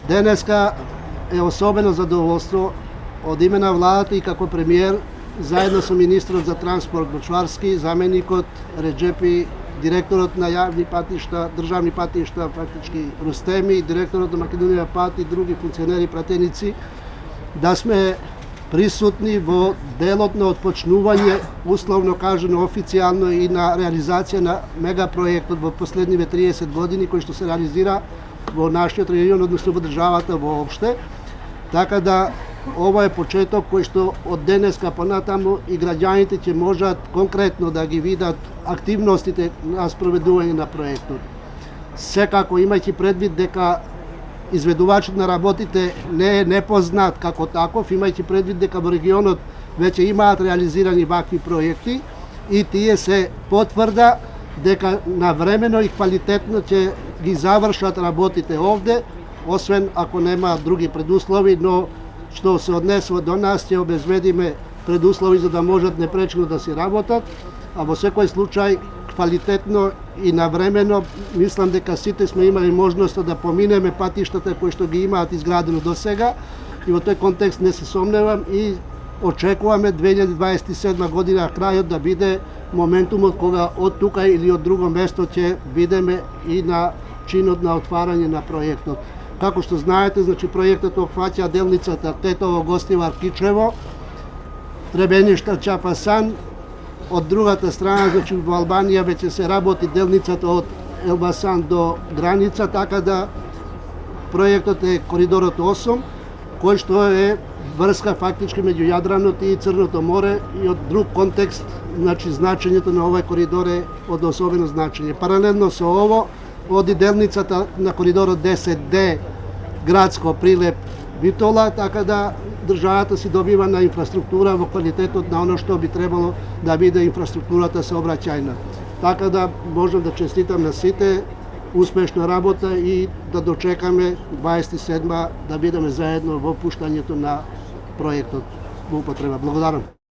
Денеска е особено задоволство од име на владата и како премиер, заедно со министрот за транспорт Бочварски, заменикот Реджепи, директорот на јавни патишта, државни патишта, фактички Рустеми, директорот на Македонија пат и други функционери пратеници, да сме присутни во делот на отпочнување, условно кажано официјално и на реализација на мегапроектот во последниве 30 години кој што се реализира во нашиот регион, односно во државата воопште. Така да ова е почеток кој што од денеска понатаму и граѓаните ќе можат конкретно да ги видат активностите на спроведување на проектот. Секако имајќи предвид дека изведувачот на работите не е непознат како таков, имајќи предвид дека во регионот веќе имаат реализирани вакви проекти и тие се потврда дека навремено и квалитетно ќе ги завршат работите овде, освен ако нема други предуслови, но што се однесува до нас ќе обезбедиме предуслови за да можат непречено да си работат, а во секој случај квалитетно и навремено, мислам дека сите сме имали можност да поминеме патиштата кои што ги имаат изградено до сега и во тој контекст не се сомневам и очекуваме 2027 година крајот да биде моментумот кога од тука или од друго место ќе бидеме и на чинот на отварање на проектот. Како што знаете, значи проектот опфаќа делницата Тетово-Гостивар-Кичево, Требеништа-Чапасан. Од другата страна, значи во Албанија веќе се работи делницата од Елбасан до граница, така да проектот е коридорот 8, кој што е врска фактички меѓу Јадраното и Црното море и од друг контекст, значи значењето на овој коридор е од особено значење. Паралелно со ово, оди делницата на коридорот 10D градско Прилеп Битола, така да државата си добива на инфраструктура во квалитетот на оно што би требало да биде инфраструктурата сообраќајна. Така да можам да честитам на сите успешна работа и да дочекаме 27 да бидеме заедно во пуштањето на проектот во употреба. Благодарам.